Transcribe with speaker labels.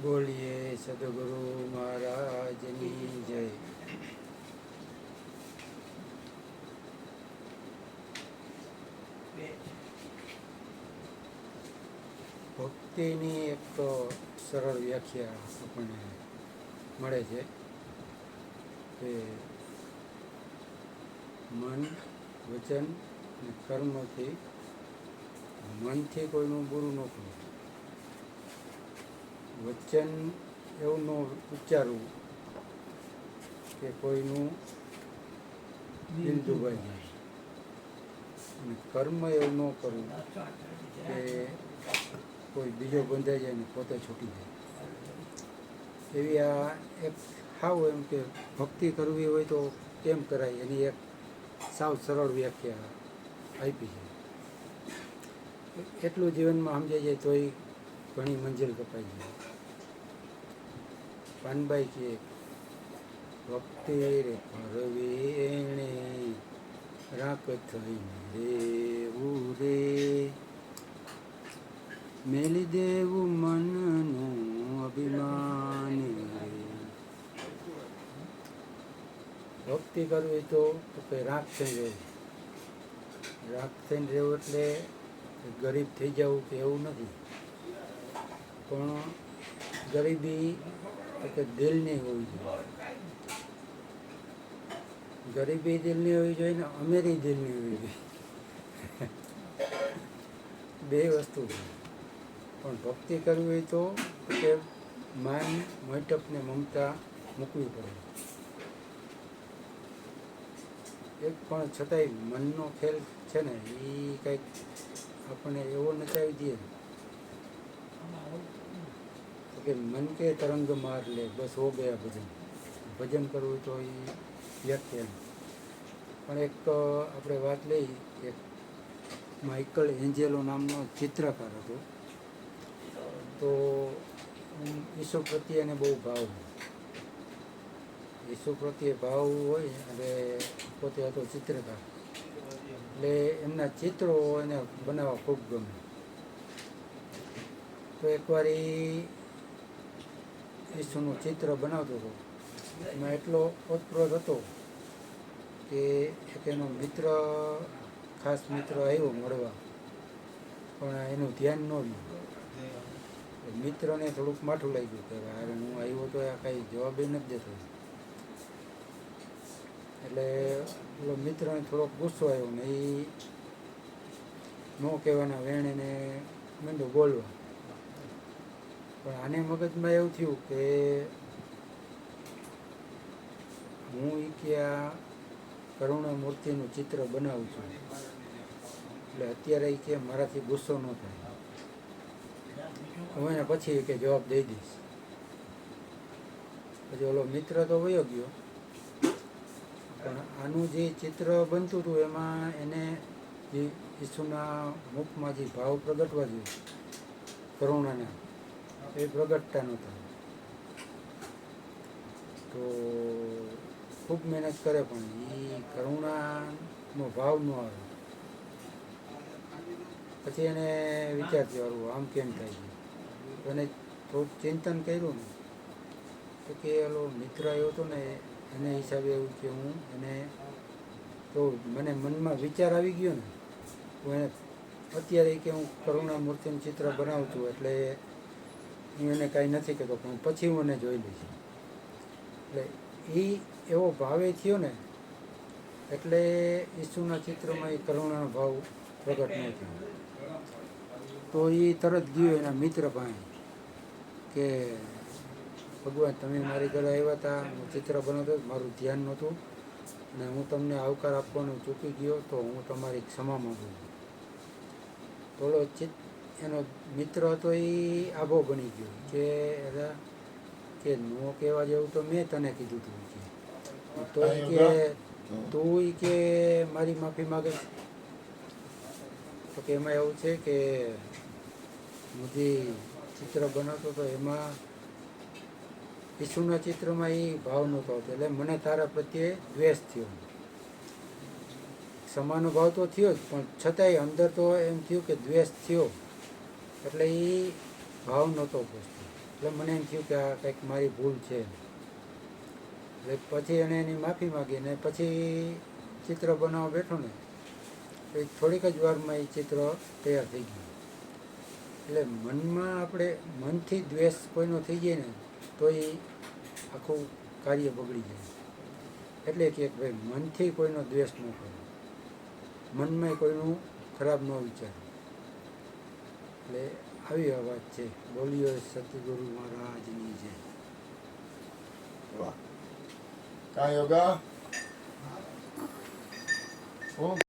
Speaker 1: બોલીએ સદગુરુ મહારાજની જય. ભક્તિની એક સરળ વ્યાખ્યા આપણને મળે છે કે મન, વચન અને કર્મથી, મનથી કોઈનું બુરું ન કરવું, વચન એવું ન ઉચ્ચારવું કે કોઈનું દિલ દુભાઈ જાય, અને કર્મ એવું ન કરવું કે કોઈ બીજો બંધાઈ જાય ને પોતે છૂટી જાય. એવી આ એક સાવ એમ કે ભક્તિ કરવી હોય તો કેમ કરાય એની એક સાવ સરળ વ્યાખ્યા આપી છે. એટલું જીવનમાં સમજાઈ જાય તોય ઘણી મંજિલ કપાઈ જાય. પાનબાઈ કે ભક્તિ રે કરવી એણે રાખ થઈને રેવું રે, મેલી દેવું મનનું અભિમાન રે. ભક્તિ કરવી તો કે રાખ થઈને રહેવું. રાખ થઈને રહેવું એટલે ગરીબ થઈ જવું કે એવું નથી, પણ ગરીબી કે દિલની હોવી જોઈએ. ગરીબી દિલની હોવી જોઈએ ને અમીરી દિલની હોવી જોઈએ. બે વસ્તુ છે. પણ ભક્તિ કરવી હોય તો કે માન, મોટપ ને મમતા મૂકવી પડે. એક પણ છતાંય મનનો ખેલ છે ને એ કંઈક આપણને એવો નચાવી દે કે મન કે તરંગ માર લે, બસ હો ગયા ભજન. ભજન કરવું તો એ વ્યાખ્યા. પણ એક આપણે વાત લઈ, એક માઇકલ એન્જેલો નામનો ચિત્રકાર હતો. તો ઈસુ પ્રત્યે એને બહુ ભાવ, ઈસુ પ્રત્યે ભાવ હોય અને પોતે હતો ચિત્રકાર, એટલે એમના ચિત્રો એને બનાવવા ખૂબ ગમે. તો એકવાર એ ઈસુનું ચિત્ર બનાવતો હતો, એમાં એટલો ઓતપ્રોત હતો કે એક એનો મિત્ર, ખાસ મિત્ર આવ્યો મળવા, પણ એનું ધ્યાન ન રહ્યું. મિત્રને થોડુંક માઠું લાગ્યું કે અરે હું આવ્યો તો આ કાંઈ જવાબ નથી દેતો. એટલે પેલો મિત્રને થોડોક ગુસ્સો આવ્યો ને એ ન કહેવાના વેણ એને મંડો બોલવા. પણ આને મગજમાં એવું થયું કે હું એ કે આ કરુણા મૂર્તિનું ચિત્ર બનાવું છું, એટલે અત્યારે એ કે મારાથી ગુસ્સો ન થાય, હું એને પછી કે જવાબ દઈ દઈશ. પછી ઓલો મિત્ર તો વયો ગયો, પણ આનું જે ચિત્ર બનતું હતું એમાં એને જે ઈસુના મુખમાં જે ભાવ પ્રગટવા જોઈએ કરુણાના, એ પ્રગટતા નહોતા. તો ખૂબ મહેનત કરે પણ એ કરુણાનો ભાવ ન આવે. પછી એને વિચાર થયો આમ કેમ થાય છે. એને થોડુંક ચિંતન કર્યું ને તો કે ઓલો મિત્ર આવ્યો હતો ને એને હિસાબે એવું કે હું એને તો મને મનમાં વિચાર આવી ગયો ને, હું એને અત્યારે કે હું કરુણા મૂર્તિનું ચિત્ર બનાવું છું એટલે હું એને કાંઈ નથી કહેતો, પણ પછી હું એને જોઈ લઈશ. એટલે એ એવો ભાવે થયો ને એટલે ઈસુના ચિત્રમાં એ કરુણાનો ભાવ પ્રગટ ન થયો. તો એ તરત ગયો એના મિત્ર પાસે કે ભગવાન તમે મારી ઘરે આવ્યા હતા, હું ચિત્ર બનાવતો, મારું ધ્યાન નહોતું અને હું તમને આવકાર આપવાનું ચૂકી ગયો, તો હું તમારી ક્ષમા માગું છું. થોડો એનો મિત્ર હતો એ આભો બની ગયો કે નો કહેવા જેવું તો મેં તને કીધું હતું કે તો કે તું કે મારી માફી માગે. તો કે એમાં એવું છે કે હું જે ચિત્ર બનાવતો હતો એમાં ઈસુના ચિત્રમાં એ ભાવ નહોતો આવતો, એટલે મને તારા પ્રત્યે દ્વેષ થયો. ક્ષમાનો ભાવ તો થયો જ, પણ છતાંય અંદર તો એમ થયું કે દ્વેષ થયો, એટલે એ ભાવ નહોતો પહોંચતો. એટલે મને એમ થયું કે આ કંઈક મારી ભૂલ છે. એટલે પછી એને એની માફી માગી ને પછી ચિત્ર બનાવવા બેઠો ને એ થોડીક જ વારમાં એ ચિત્ર તૈયાર થઈ ગયું. એટલે મનમાં આપણે મનથી દ્વેષ કોઈનો થઈ જાય ને તો એ આખું કાર્ય બગડી જાય. એટલે કે ભાઈ મનથી કોઈનો દ્વેષ ન કરો, મનમાં કોઈનું ખરાબ ન વિચારો. એટલે આવી આ વાત છે. બોલીએ સતગુરુ મહારાજની જય.
Speaker 2: વાહ. કાં યોગા? હું